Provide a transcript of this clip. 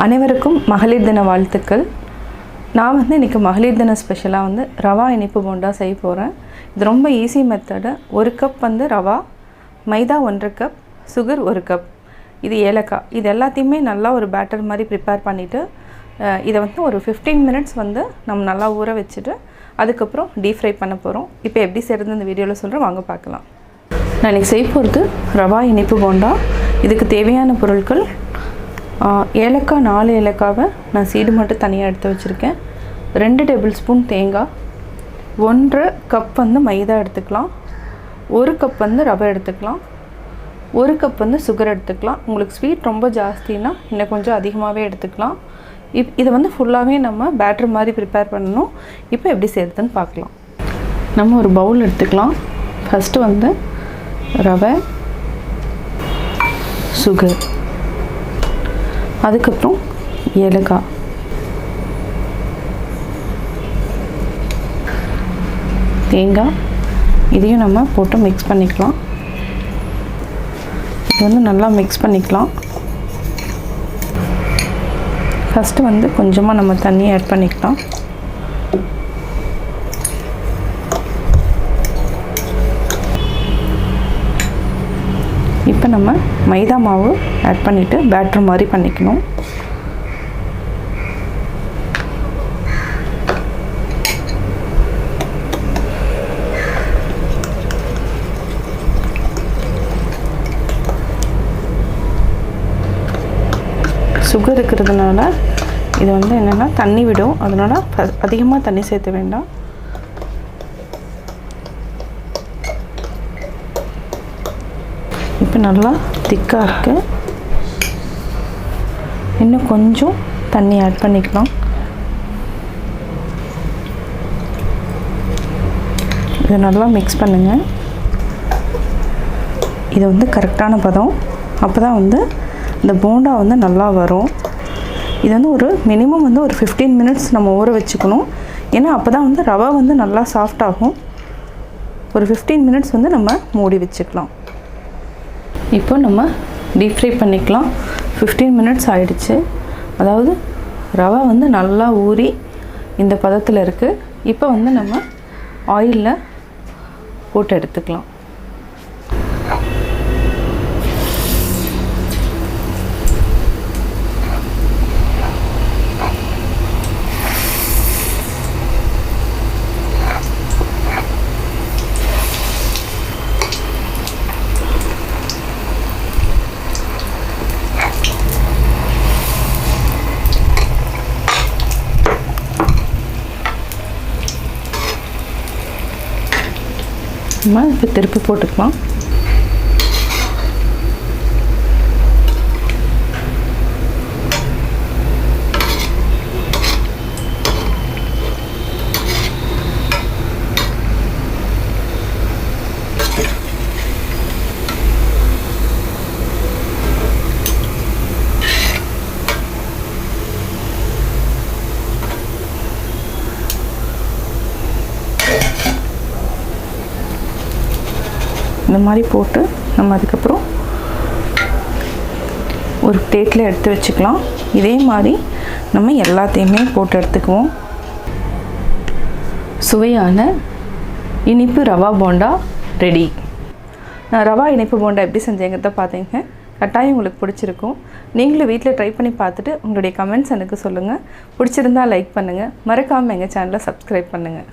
அனைவருக்கும் மகளிர் தின வாழ்த்துக்கள். நான் இன்றைக்கி மகளிர் தின ஸ்பெஷலாக ரவா இனிப்பு போண்டா செய்ய போகிறேன். இது ரொம்ப ஈஸி மெத்தடு. 1 கப் ரவா, மைதா 1 கப், சுகர் 1 கப், இது ஏலக்காய், இது எல்லாத்தையுமே நல்லா ஒரு பேட்டர் மாதிரி ப்ரிப்பேர் பண்ணிவிட்டு இதை ஒரு 15 மினிட்ஸ் நம்ம நல்லா ஊற வச்சுட்டு அதுக்கப்புறம் டீப் ஃப்ரை பண்ண போகிறோம். இப்போ எப்படி செய்கிறது இந்த வீடியோவில் சொல்கிறேன், வாங்க பார்க்கலாம். நான் இன்றைக்கி செய்ய போகிறது ரவா இனிப்பு போண்டா. இதுக்கு தேவையான பொருட்கள்: ஏலக்காய் 4 ஏலக்காவை நான் சீடு மட்டும் தனியாக எடுத்து வச்சுருக்கேன். 2 டேபிள் ஸ்பூன் தேங்காய், 1 கப் மைதா எடுத்துக்கலாம், 1 கப் ரவை எடுத்துக்கலாம், 1 கப் சுகர் எடுத்துக்கலாம். உங்களுக்கு ஸ்வீட் ரொம்ப ஜாஸ்தினா இன்னும் கொஞ்சம் அதிகமாகவே எடுத்துக்கலாம். இதை ஃபுல்லாகவே நம்ம பேட்டர் மாதிரி ப்ரிப்பேர் பண்ணணும். இப்போ எப்படி செய்கிறதுன்னு பார்க்கலாம். நம்ம ஒரு பவுல் எடுத்துக்கலாம். ஃபஸ்ட்டு ரவை, சுகர், அதுக்கப்புறம் ஏலக்காய், தேங்காய், இதையும் நம்ம போட்டு மிக்ஸ் பண்ணிக்கலாம். இது நல்லா மிக்ஸ் பண்ணிக்கலாம். ஃபஸ்ட்டு கொஞ்சமாக நம்ம தண்ணியை ஆட் பண்ணிக்கலாம். இப்போ நம்ம மைதா மாவு ஆட் பண்ணிவிட்டு பேட்டர் மாதிரி பண்ணிக்கணும். சுகர் இருக்கிறதுனால இது என்னென்னா தண்ணி விடும், அதனால் அதிகமாக தண்ணி சேர்த்த வேண்டாம். இப்போ நல்லா திக்காக இருக்குது. இன்னும் கொஞ்சம் தண்ணி ஆட் பண்ணிக்கலாம். இதை நல்லா மிக்ஸ் பண்ணுங்கள். இது கரெக்டான பதம். அப்போ தான் இந்த போண்டா நல்லா வரும். இது ஒரு மினிமம் ஒரு 15 மினிட்ஸ் நம்ம ஊற வச்சுக்கணும். ஏன்னா அப்போ தான் ரவை நல்லா சாஃப்ட் ஆகும். ஒரு 15 மினிட்ஸ் நம்ம மூடி வச்சுக்கலாம். இப்போ நம்ம டீப் ஃப்ரை பண்ணிக்கலாம். 15 மினிட்ஸ் ஆகிடுச்சு. அதாவது ரவை நல்லா ஊறி இந்த பதத்தில் இருக்குது. இப்போ நம்ம ஆயிலில் போட்டு எடுத்துக்கலாம். நம்ம இப்போ திருப்பி போட்டுக்கலாம். இந்த மாதிரி போட்டு நம்ம அதுக்கப்புறம் ஒரு பிளேட்டில் எடுத்து வச்சுக்கலாம். இதே மாதிரி நம்ம எல்லாத்தையுமே போட்டு எடுத்துக்குவோம். சுவையான இனிப்பு ரவா போண்டா ரெடி. நான் ரவா இனிப்பு போண்டா எப்படி செஞ்சேங்கிறத பார்த்தீங்க. கட்டாயம் உங்களுக்கு பிடிச்சிருக்கும். நீங்களும் வீட்டில் ட்ரை பண்ணி பார்த்துட்டு உங்களுடைய கமெண்ட்ஸ் எனக்கு சொல்லுங்கள். பிடிச்சிருந்தால் லைக் பண்ணுங்கள். மறக்காமல் எங்கள் சேனலை சப்ஸ்கிரைப் பண்ணுங்கள்.